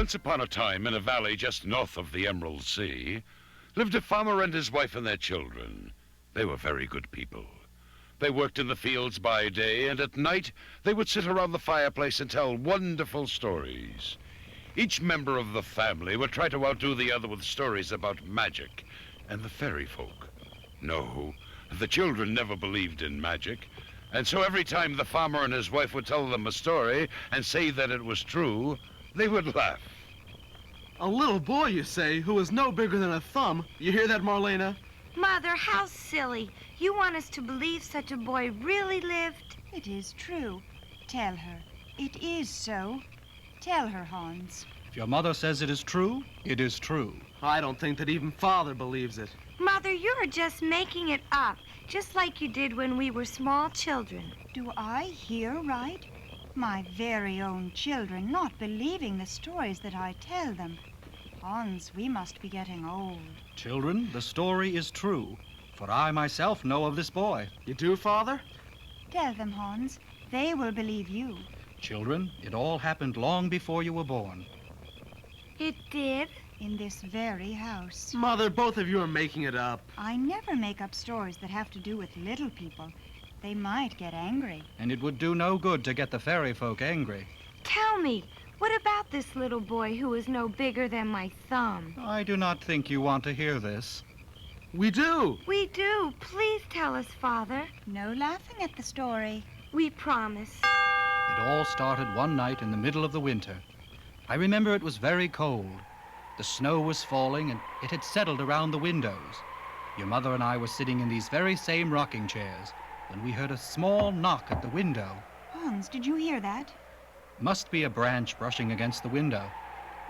Once upon a time, in a valley just north of the Emerald Sea, lived a farmer and his wife and their children. They were very good people. They worked in the fields by day, and at night they would sit around the fireplace and tell wonderful stories. Each member of the family would try to outdo the other with stories about magic and the fairy folk. No, the children never believed in magic, and so every time the farmer and his wife would tell them a story and say that it was true, they would laugh. A little boy, you say, who is no bigger than a thumb. You hear that, Marlena? Mother, how silly. You want us to believe such a boy really lived? It is true. Tell her. It is so. Tell her, Hans. If your mother says it is true, it is true. I don't think that even Father believes it. Mother, you're just making it up, just like you did when we were small children. Do I hear right? My very own children not believing the stories that I tell them. Hans, we must be getting old. Children, the story is true, for I myself know of this boy. You do, Father? Tell them, Hans. They will believe you. Children, it all happened long before you were born. It did? In this very house. Mother, both of you are making it up. I never make up stories that have to do with little people. They might get angry. And it would do no good to get the fairy folk angry. Tell me, what about this little boy who is no bigger than my thumb? I do not think you want to hear this. We do. We do. Please tell us, Father. No laughing at the story. We promise. It all started one night in the middle of the winter. I remember it was very cold. The snow was falling, and it had settled around the windows. Your mother and I were sitting in these very same rocking chairs when we heard a small knock at the window. Hans, did you hear that? Must be a branch brushing against the window.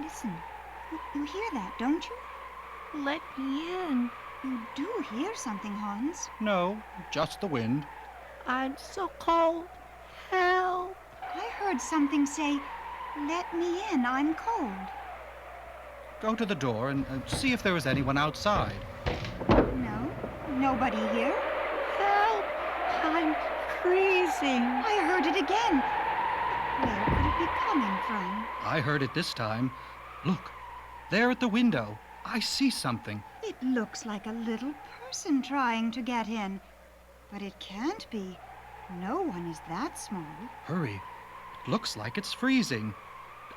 Listen. You hear that, don't you? Let me in. You do hear something, Hans. No, just the wind. I'm so cold. Help. I heard something say, "Let me in, I'm cold." Go to the door and see if there is anyone outside. No, nobody here. Help. I'm freezing. I heard it again. Where could it be coming from? I heard it this time. Look, there at the window. I see something. It looks like a little person trying to get in. But it can't be. No one is that small. Hurry. It looks like it's freezing.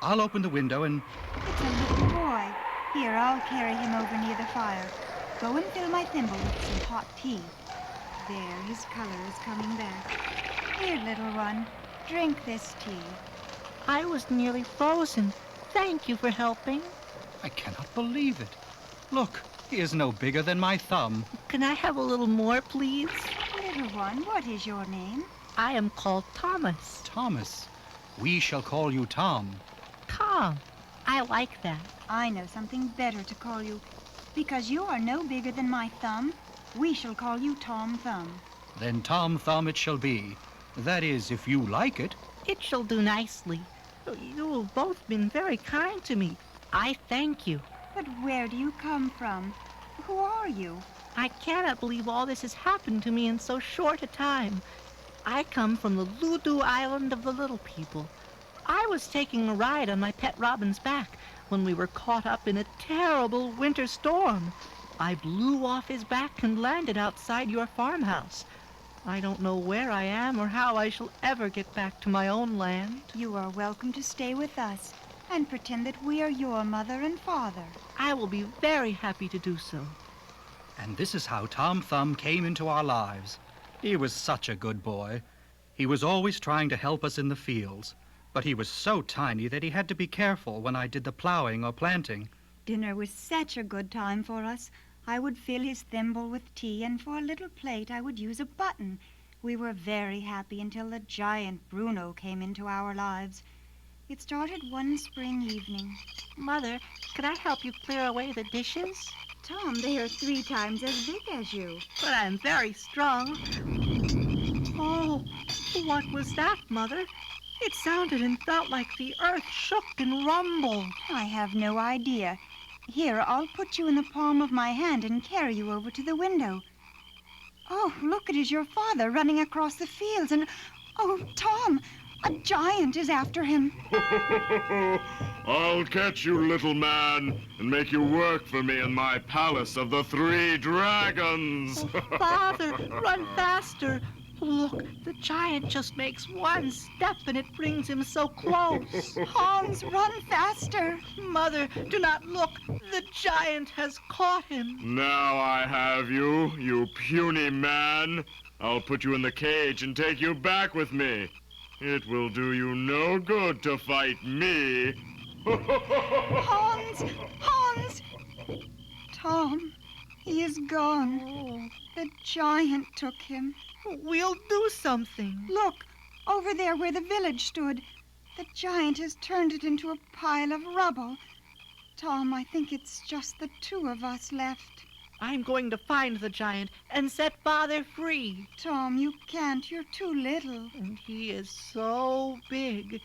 I'll open the window and... It's a little boy. Here, I'll carry him over near the fire. Go and fill my thimble with some hot tea. There, his color is coming back. Here, little one, drink this tea. I was nearly frozen. Thank you for helping. I cannot believe it. Look, he is no bigger than my thumb. Can I have a little more, please? Little one, what is your name? I am called Thomas. Thomas. We shall call you Tom. Tom. I like that. I know something better to call you. Because you are no bigger than my thumb, we shall call you Tom Thumb. Then Tom Thumb it shall be. That is, if you like it. It shall do nicely. You have both been very kind to me. I thank you. But where do you come from? Who are you? I cannot believe all this has happened to me in so short a time. I come from the Ludu Island of the Little People. I was taking a ride on my pet robin's back when we were caught up in a terrible winter storm. I blew off his back and landed outside your farmhouse. I don't know where I am or how I shall ever get back to my own land. You are welcome to stay with us and pretend that we are your mother and father. I will be very happy to do so. And this is how Tom Thumb came into our lives. He was such a good boy. He was always trying to help us in the fields. But he was so tiny that he had to be careful when I did the plowing or planting. Dinner was such a good time for us. I would fill his thimble with tea, and for a little plate I would use a button. We were very happy until the giant Bruno came into our lives. It started one spring evening. Mother, can I help you clear away the dishes? Tom, they are 3 times as big as you. But I'm very strong. Oh, what was that, Mother? It sounded and felt like the earth shook and rumbled. I have no idea. Here, I'll put you in the palm of my hand and carry you over to the window. Oh, look, it is your father running across the fields, and... Oh, Tom, A giant is after him. I'll catch you, little man, and make you work for me in my palace of the 3 dragons. Oh, Father, run faster. Look, the giant just makes one step and it brings him so close. Hans, run faster. Mother, do not look. The giant has caught him. Now I have you, you puny man. I'll put you in the cage and take you back with me. It will do you no good to fight me. Hans! Hans! Tom, he is gone. Oh, The giant took him. we'll do something. Look, over there where the village stood. The giant has turned it into a pile of rubble. Tom, I think it's just the 2 of us left. I'm going to find the giant and set Father free. Tom, you can't. You're too little. And he is so big.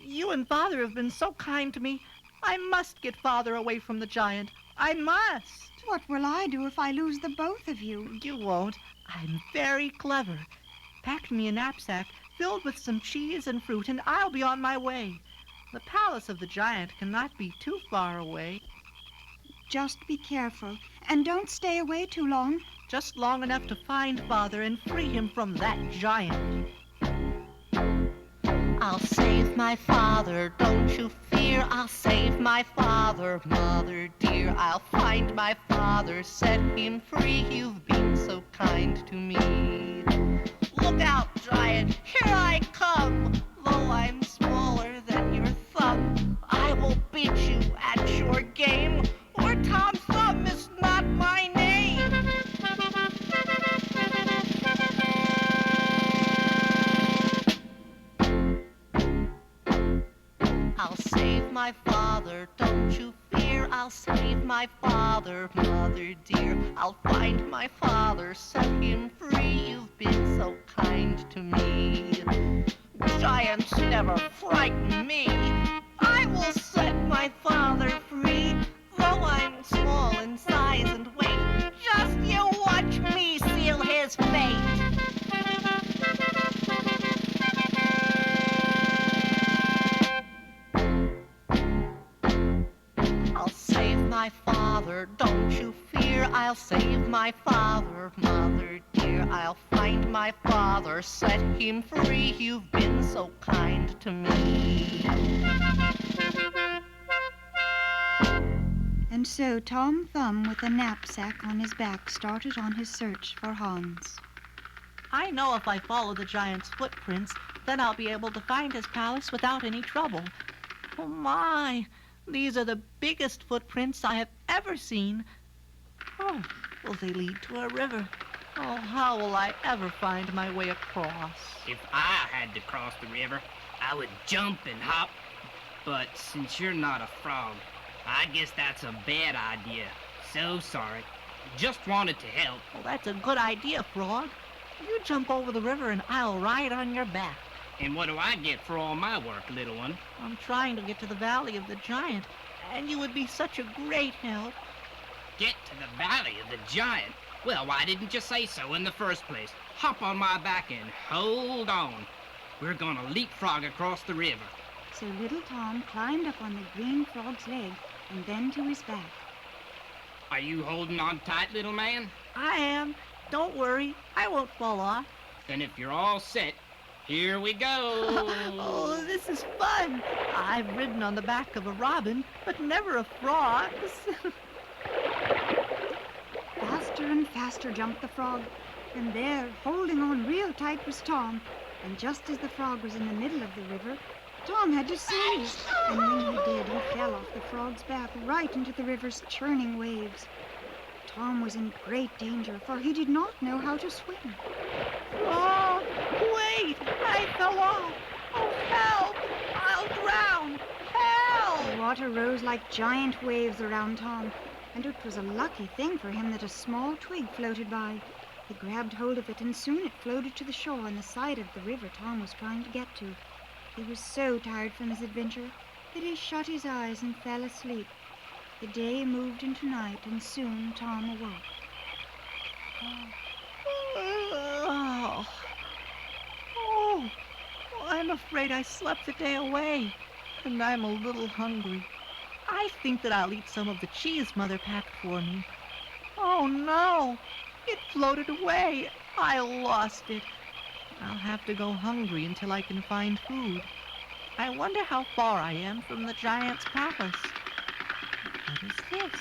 You and Father have been so kind to me. I must get Father away from the giant. I must. What will I do if I lose the both of you? You won't. I'm very clever. Pack me a knapsack filled with some cheese and fruit, and I'll be on my way. The palace of the giant cannot be too far away. Just be careful, and don't stay away too long. Just long enough to find Father and free him from that giant. I'll save my father, don't you fear. I'll save my father, mother dear. I'll find my father, set him free. You've been so kind to me. Look out, giant, here I come. Though I'm smaller than your thumb, I will beat you at your game, or Tom Thumb is not my name. I'll save my father, don't you fear. I'll save my father, mother dear. I'll find my father, set him free. You've been so kind to me. Giants never frighten me. I will set my father free. Though I'm small in size and weight, just you watch me seal his fate. I'll save my father, don't you fear. I'll save my father, mother dear. I'll find my father, set him free. You've been so kind to me. And so Tom Thumb, with a knapsack on his back, started on his search for Hans. I know if I follow the giant's footprints, then I'll be able to find his palace without any trouble. Oh my, these are the biggest footprints I have ever seen. Oh, will they lead to a river? Oh, how will I ever find my way across? If I had to cross the river, I would jump and hop. But since you're not a frog, I guess that's a bad idea. So sorry. Just wanted to help. Well, that's a good idea, Frog. You jump over the river and I'll ride on your back. And what do I get for all my work, little one? I'm trying to get to the Valley of the Giant, and you would be such a great help. Get to the Valley of the Giant? Well, why didn't you say so in the first place? Hop on my back and hold on. We're gonna leapfrog across the river. So little Tom climbed up on the green frog's leg and then to his back. Are you holding on tight, little man? I am. Don't worry, I won't fall off. Then if you're all set, here we go. Oh, this is fun. I've ridden on the back of a robin, but never a frog. Faster and faster jumped the frog, and there, holding on real tight, was Tom. And just as the frog was in the middle of the river, Tom had to seize. And when he did, he fell off the frog's back right into the river's churning waves. Tom was in great danger, for he did not know how to swim. Oh, wait! I fell off. Oh, help! I'll drown. Help! The water rose like giant waves around Tom, and it was a lucky thing for him that a small twig floated by. He grabbed hold of it, and soon it floated to the shore on the side of the river Tom was trying to get to. He was so tired from his adventure that he shut his eyes and fell asleep. The day moved into night, and soon Tom awoke. Oh, I'm afraid I slept the day away, and I'm a little hungry. I think that I'll eat some of the cheese Mother packed for me. Oh, no! It floated away. I lost it. I'll have to go hungry until I can find food. I wonder how far I am from the giant's palace. What is this?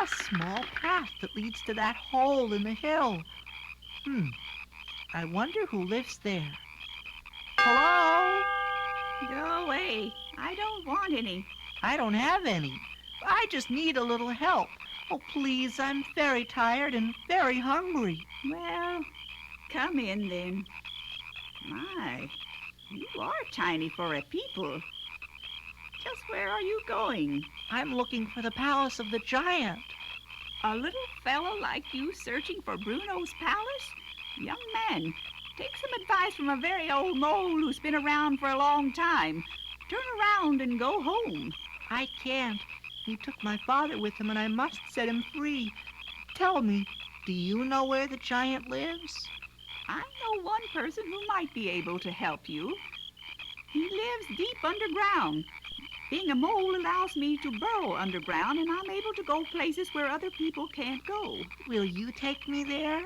A small path that leads to that hole in the hill. I wonder who lives there. Hello? Go away. I don't want any. I don't have any. I just need a little help. Oh, please, I'm very tired and very hungry. Well, come in then. My, you are tiny for a people. Just where are you going? I'm looking for the palace of the giant. A little fellow like you searching for Bruno's palace? Young man, take some advice from a very old mole who's been around for a long time. Turn around and go home. I can't. He took my father with him, and I must set him free. Tell me, do you know where the giant lives? I know one person who might be able to help you. He lives deep underground. Being a mole allows me to burrow underground, and I'm able to go places where other people can't go. Will you take me there?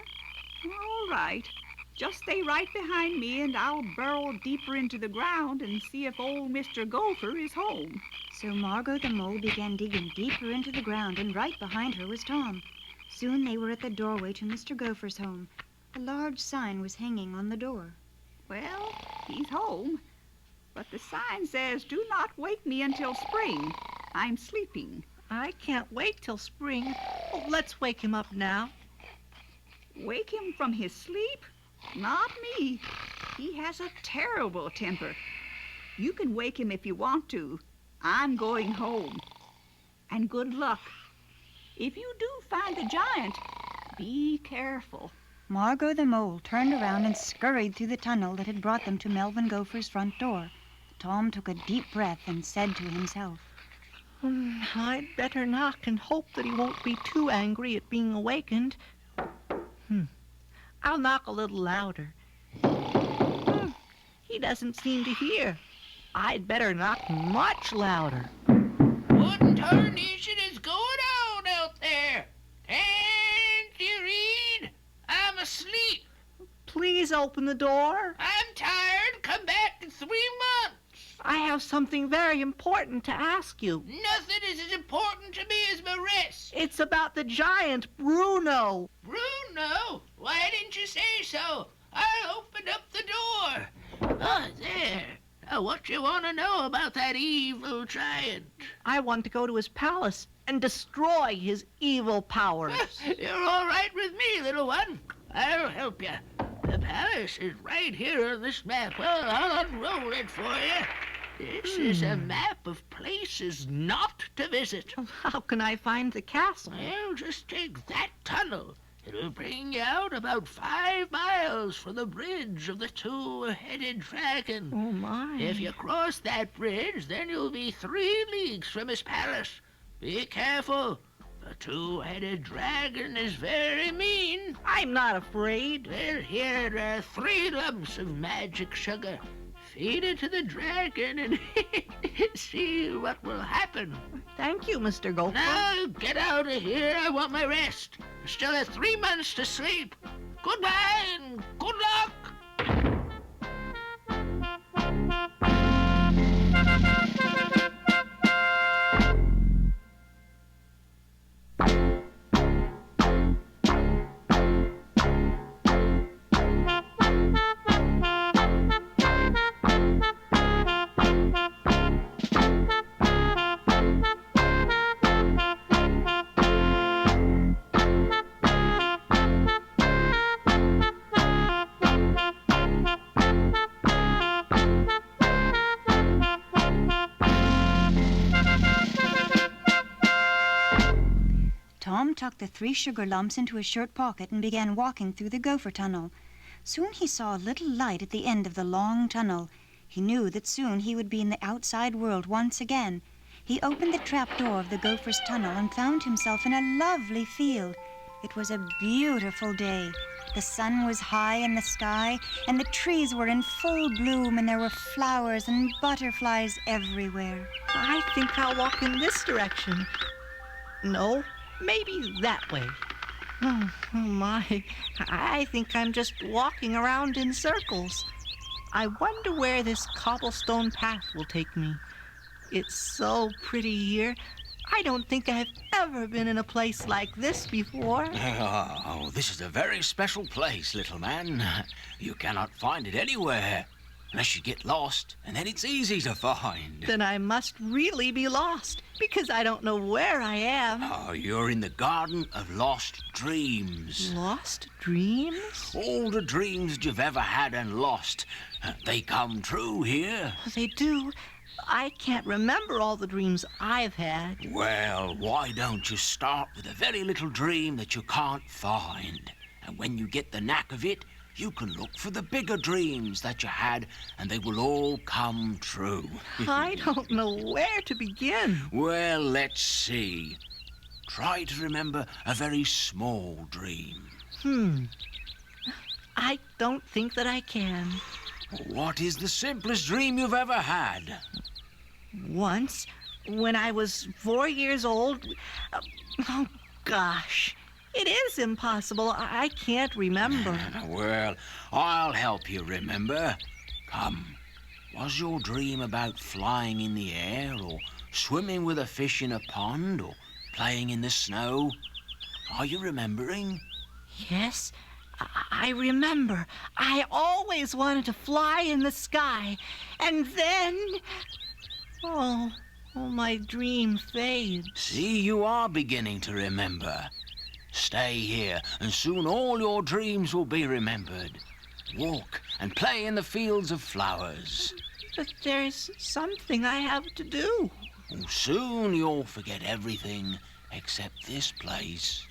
All right. Just stay right behind me, and I'll burrow deeper into the ground and see if old Mr. Gopher is home. So Margot the mole began digging deeper into the ground, and right behind her was Tom. Soon they were at the doorway to Mr. Gopher's home. A large sign was hanging on the door. Well, he's home. But the sign says, "Do not wake me until spring. I'm sleeping." I can't wait till spring. Oh, let's wake him up now. Wake him from his sleep? Not me. He has a terrible temper. You can wake him if you want to. I'm going home. And good luck. If you do find the giant, be careful. Margot the mole turned around and scurried through the tunnel that had brought them to Melvin Gopher's front door. Tom took a deep breath and said to himself, I'd better knock and hope that he won't be too angry at being awakened. I'll knock a little louder. He doesn't seem to hear. I'd better knock much louder. What in tarnation is going on out there? Can't you read? I'm asleep. Please open the door. I'm tired. Come back in 3 months. I have something very important to ask you. Nothing is as important to me as my rest. It's about the giant, Bruno. Bruno? Why didn't you say so? I'll open up the door. Oh, there. Now, what you want to know about that evil giant? I want to go to his palace and destroy his evil powers. You're all right with me, little one. I'll help you. The palace is right here on this map. Well, I'll unroll it for you. This is a map of places not to visit. How can I find the castle? Well, just take that tunnel. It'll bring you out about 5 miles from the bridge of the two-headed dragon. Oh, my. If you cross that bridge, then you'll be 3 leagues from his palace. Be careful. The two-headed dragon is very mean. I'm not afraid. Well, here are 3 lumps of magic sugar. Feed it to the dragon and see what will happen. Thank you, Mr. Gopher. Now, get out of here. I want my rest. I still have 3 months to sleep. Goodbye and good luck. Tom tucked the 3 sugar lumps into his shirt pocket and began walking through the gopher tunnel. Soon he saw a little light at the end of the long tunnel. He knew that soon he would be in the outside world once again. He opened the trap door of the gopher's tunnel and found himself in a lovely field. It was a beautiful day. The sun was high in the sky, and the trees were in full bloom, and there were flowers and butterflies everywhere. I think I'll walk in this direction. No, maybe that way. Oh my, I think I'm just walking around in circles. I wonder where this cobblestone path will take me. It's so pretty here. I don't think I've ever been in a place like this before. Oh, this is a very special place, little man. You cannot find it anywhere, unless you get lost, and then it's easy to find. Then I must really be lost, because I don't know where I am. Oh, you're in the Garden of Lost Dreams. Lost dreams? All the dreams that you've ever had and lost, they come true here. They do. I can't remember all the dreams I've had. Well, why don't you start with a very little dream that you can't find? And when you get the knack of it, you can look for the bigger dreams that you had, and they will all come true. I don't know where to begin. Well, let's see. Try to remember a very small dream. I don't think that I can. What is the simplest dream you've ever had? Once, when I was 4 years old... Oh, gosh. It is impossible. I can't remember. Well, I'll help you remember. Come. Was your dream about flying in the air, or swimming with a fish in a pond, or playing in the snow? Are you remembering? Yes, I remember. I always wanted to fly in the sky. And then... Oh, my dream fades. See, you are beginning to remember. Stay here, and soon all your dreams will be remembered. Walk and play in the fields of flowers. But there's something I have to do. Soon you'll forget everything except this place.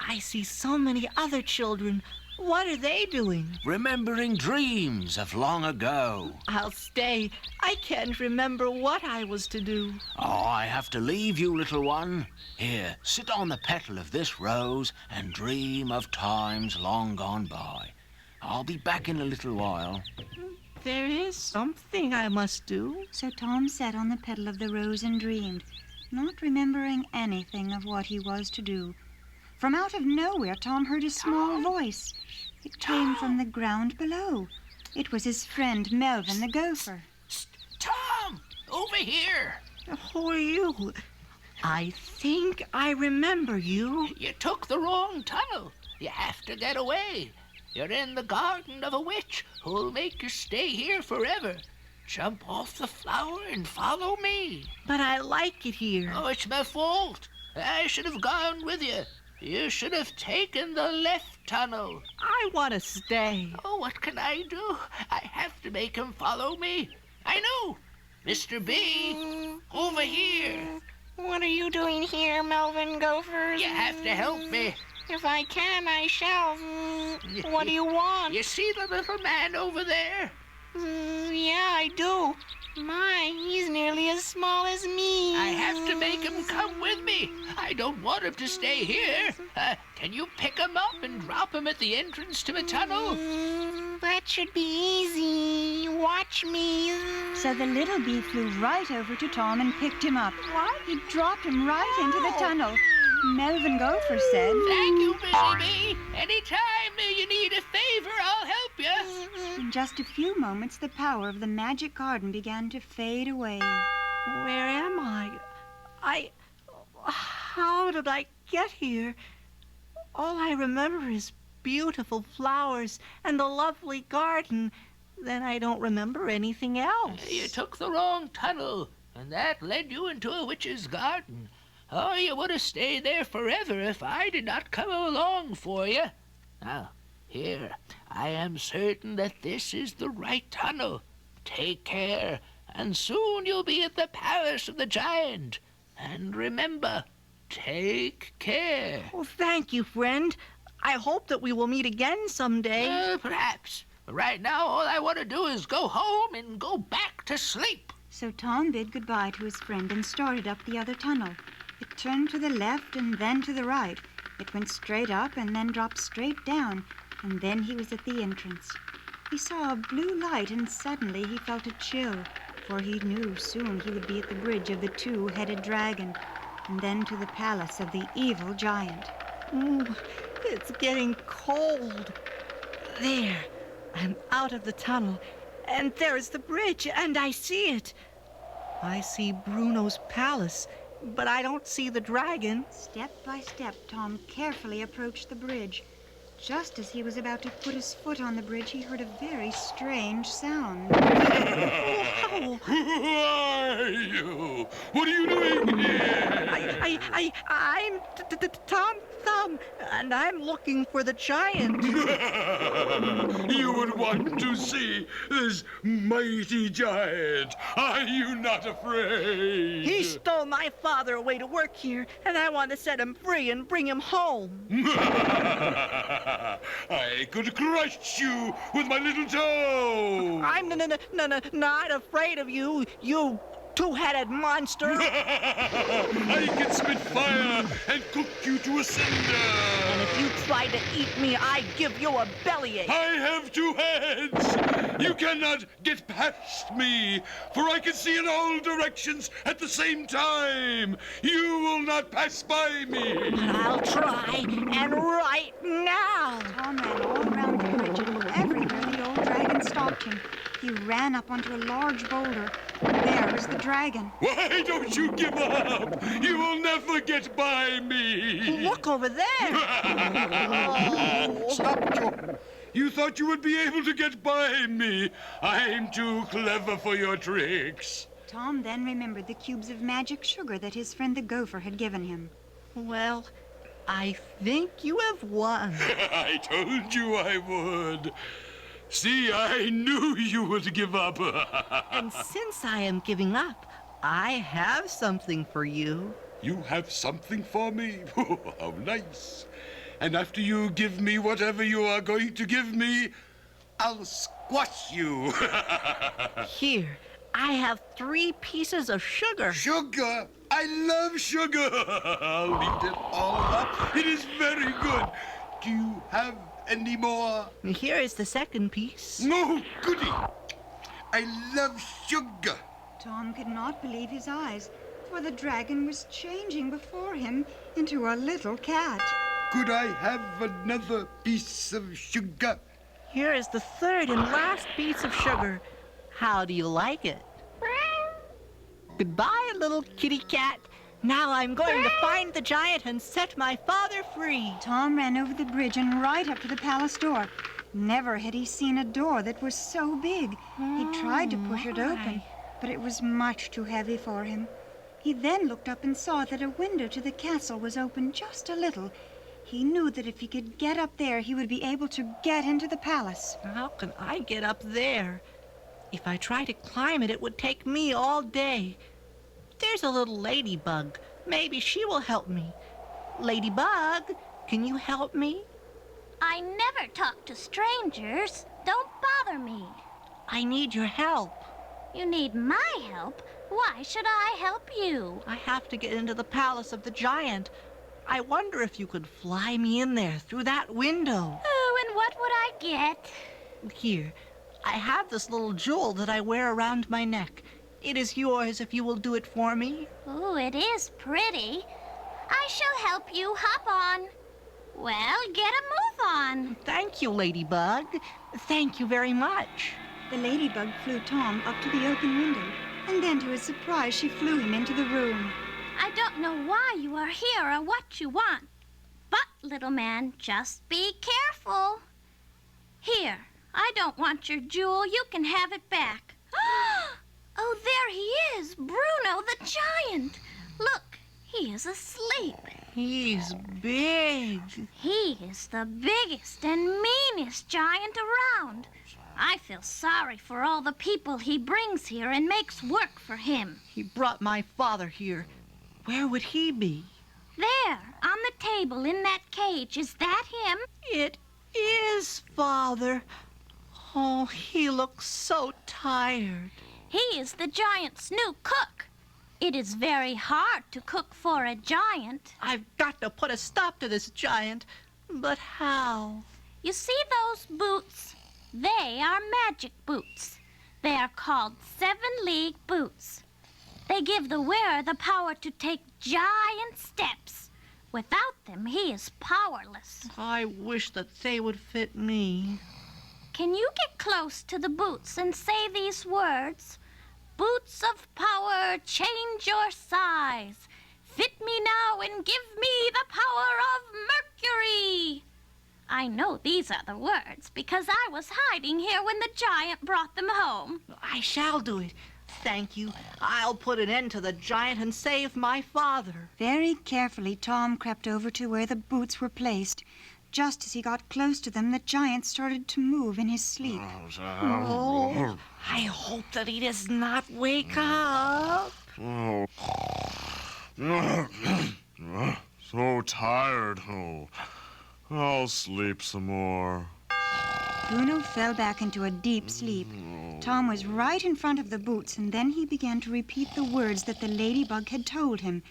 I see so many other children. What are they doing? Remembering dreams of long ago. I'll stay. I can't remember what I was to do. Oh, I have to leave you, little one. Here, sit on the petal of this rose and dream of times long gone by. I'll be back in a little while. There is something I must do. So Tom sat on the petal of the rose and dreamed, not remembering anything of what he was to do. From out of nowhere, Tom heard a small voice. It came from the ground below. It was his friend Melvin the gopher. Tom, over here. Who are you? I think I remember you. You took the wrong tunnel. You have to get away. You're in the garden of a witch who'll make you stay here forever. Jump off the flower and follow me. But I like it here. Oh, it's my fault. I should have gone with you. You should have taken the left tunnel. I want to stay. Oh, what can I do? I have to make him follow me. I know. Mr. B, over here. What are you doing here, Melvin Gopher? You have to help me. If I can, I shall. What do you want? You see the little man over there? Yeah, I do. My, he's nearly as small as me. I have to make him come with me. I don't want him to stay here. Can you pick him up and drop him at the entrance to the tunnel? That should be easy. Watch me. So the little bee flew right over to Tom and picked him up. What? He dropped him right into the tunnel. Melvin Gopher said, Thank you, Missy Bee. Anytime you need a favor, I'll help you. In just a few moments, the power of the magic garden began to fade away. Where am I? How did I get here? All I remember is beautiful flowers and a lovely garden. Then I don't remember anything else. You took the wrong tunnel, and that led you into a witch's garden. Oh, you would have stayed there forever if I did not come along for you. Now, here, I am certain that this is the right tunnel. Take care, and soon you'll be at the palace of the giant. And remember, take care. Oh, thank you, friend. I hope that we will meet again someday. Perhaps. Right now, all I want to do is go home and go back to sleep. So Tom bid goodbye to his friend and started up the other tunnel. It turned to the left and then to the right. It went straight up and then dropped straight down. And then he was at the entrance. He saw a blue light, and suddenly he felt a chill, for he knew soon he would be at the bridge of the two-headed dragon, and then to the palace of the evil giant. Ooh, it's getting cold. There, I'm out of the tunnel, and there's the bridge, and I see it. I see Bruno's palace, but I don't see the dragon. Step by step, Tom carefully approached the bridge. Just as he was about to put his foot on the bridge, he heard a very strange sound. Oh, Who are you? What are you doing here? I'm Tom Thumb, and I'm looking for the giant. You would want to see this mighty giant. Are you not afraid? He stole my father away to work here, and I want to set him free and bring him home. I could crush you with my little toe. I'm not afraid of you, you two-headed monster. I can spit fire and cook you to a cinder. And if you try to eat me, I give you a bellyache. I have two heads. You cannot get past me, for I can see in all directions at the same time. You will not pass by me. I'll try, and right now. Tom ran all around the bridge, and everywhere the old dragon stopped him. He ran up onto a large boulder. There was the dragon. Why don't you give up? You will never get by me. Look over there. Stop, Joe. You thought you would be able to get by me. I'm too clever for your tricks. Tom then remembered the cubes of magic sugar that his friend the gopher had given him. Well, I think you have won. I told you I would. See, I knew you would give up. And since I am giving up, I have something for you. You have something for me? How nice. And after you give me whatever you are going to give me, I'll squash you. Here, I have 3 pieces of sugar. Sugar? I love sugar. I'll eat it all up. It is very good. Do you have any more? Here is the second piece. No, goody. I love sugar. Tom could not believe his eyes, for the dragon was changing before him into a little cat. Could I have another piece of sugar? Here is the third and last piece of sugar. How do you like it? Goodbye, little kitty cat. Now I'm going to find the giant and set my father free. Tom ran over the bridge and right up to the palace door. Never had he seen a door that was so big. He tried to push it open, but it was much too heavy for him. He then looked up and saw that a window to the castle was open just a little. He knew that if he could get up there, he would be able to get into the palace. How can I get up there? If I try to climb it, it would take me all day. There's a little ladybug. Maybe she will help me. Ladybug, can you help me? I never talk to strangers. Don't bother me. I need your help. You need my help? Why should I help you? I have to get into the palace of the giant. I wonder if you could fly me in there through that window. Oh, and what would I get? Here, I have this little jewel that I wear around my neck. It is yours if you will do it for me. Oh, it is pretty. I shall help you. Hop on. Well, get a move on. Thank you, Ladybug. Thank you very much. The ladybug flew Tom up to the open window, and then to his surprise, she flew him into the room. I don't know why you are here or what you want. But, little man, just be careful. Here, I don't want your jewel. You can have it back. Oh, there he is, Bruno the giant. Look, he is asleep. He's big. He is the biggest and meanest giant around. I feel sorry for all the people he brings here and makes work for him. He brought my father here. Where would he be? There, on the table in that cage. Is that him? It is, Father. Oh, he looks so tired. He is the giant's new cook. It is very hard to cook for a giant. I've got to put a stop to this giant. But how? You see those boots? They are magic boots. They are called 7-league boots. They give the wearer the power to take giant steps. Without them, he is powerless. I wish that they would fit me. Can you get close to the boots and say these words? Boots of power, change your size. Fit me now and give me the power of Mercury. I know these are the words because I was hiding here when the giant brought them home. I shall do it. Thank you. I'll put an end to the giant and save my father. Very carefully, Tom crept over to where the boots were placed. Just as he got close to them, the giant started to move in his sleep. Oh, I hope that he does not wake up. So tired. Oh, I'll sleep some more. Bruno fell back into a deep sleep. Tom was right in front of the boots, and then he began to repeat the words that the ladybug had told him.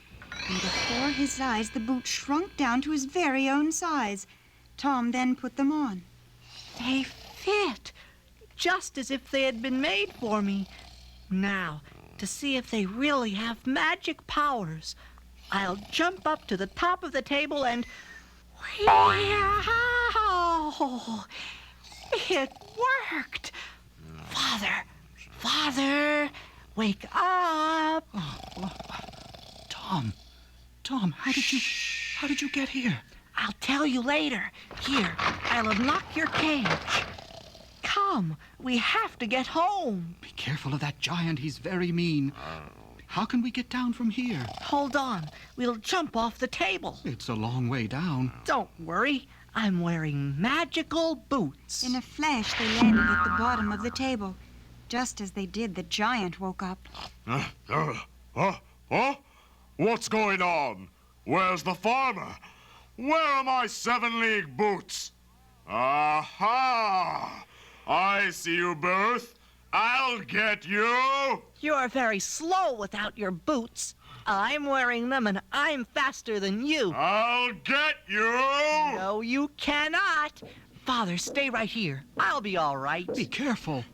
And before his eyes, the boots shrunk down to his very own size. Tom then put them on. They fit, just as if they had been made for me. Now, to see if they really have magic powers, I'll jump up to the top of the table and... Wow! It worked! Father, wake up! Tom, how did you get here? I'll tell you later. Here, I'll unlock your cage. Come, we have to get home. Be careful of that giant. He's very mean. How can we get down from here? Hold on. We'll jump off the table. It's a long way down. Don't worry. I'm wearing magical boots. In a flash, they landed at the bottom of the table. Just as they did, the giant woke up. What's going on? Where's the farmer? Where are my 7-league boots? Aha! I see you both. I'll get you! You're very slow without your boots. I'm wearing them and I'm faster than you. I'll get you! No, you cannot. Father, stay right here. I'll be all right. Be careful.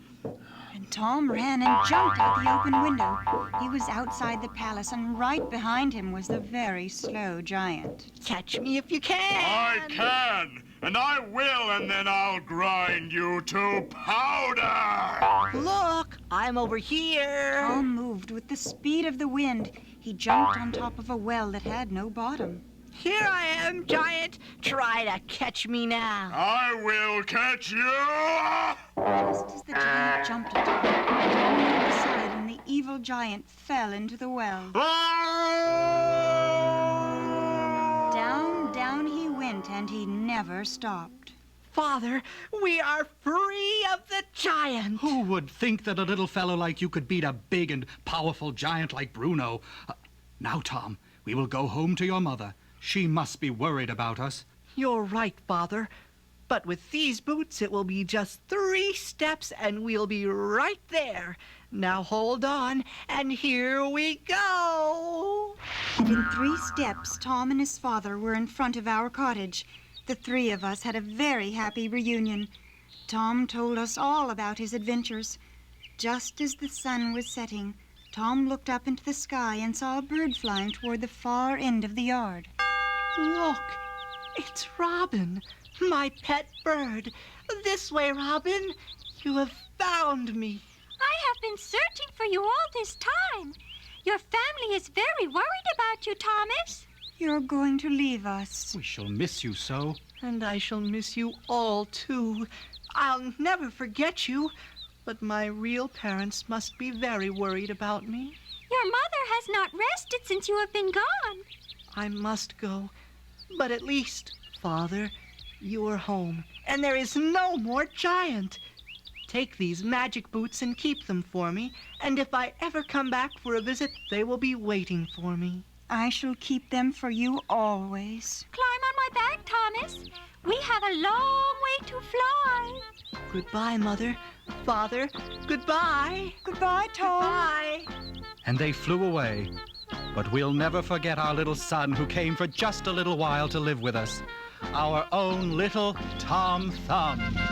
And Tom ran and jumped out the open window. He was outside the palace, and right behind him was the very slow giant. Catch me if you can. I can, and I will, and then I'll grind you to powder! Look, I'm over here. Tom moved with the speed of the wind. He jumped on top of a well that had no bottom. Here I am, giant. Try to catch me now. I will catch you! Just as the giant jumped atop, Tom moved aside, and the evil giant fell into the well. Down he went, and he never stopped. Father, we are free of the giant. Who would think that a little fellow like you could beat a big and powerful giant like Bruno? Now, Tom, we will go home to your mother. She must be worried about us. You're right, Father. But with these boots, it will be just 3 steps, and we'll be right there. Now hold on, and here we go. And in 3 steps, Tom and his father were in front of our cottage. The 3 of us had a very happy reunion. Tom told us all about his adventures. Just as the sun was setting, Tom looked up into the sky and saw a bird flying toward the far end of the yard. Look, it's Robin, my pet bird. This way, Robin. You have found me. I have been searching for you all this time. Your family is very worried about you, Thomas. You're going to leave us. We shall miss you so. And I shall miss you all, too. I'll never forget you. But my real parents must be very worried about me. Your mother has not rested since you have been gone. I must go. But at least, Father, you are home, and there is no more giant. Take these magic boots and keep them for me, and if I ever come back for a visit, they will be waiting for me. I shall keep them for you always. Climb on my back, Thomas. We have a long way to fly. Goodbye, Mother. Father, goodbye. Goodbye, Tom. Bye. And they flew away. But we'll never forget our little son who came for just a little while to live with us. our own little Tom Thumb.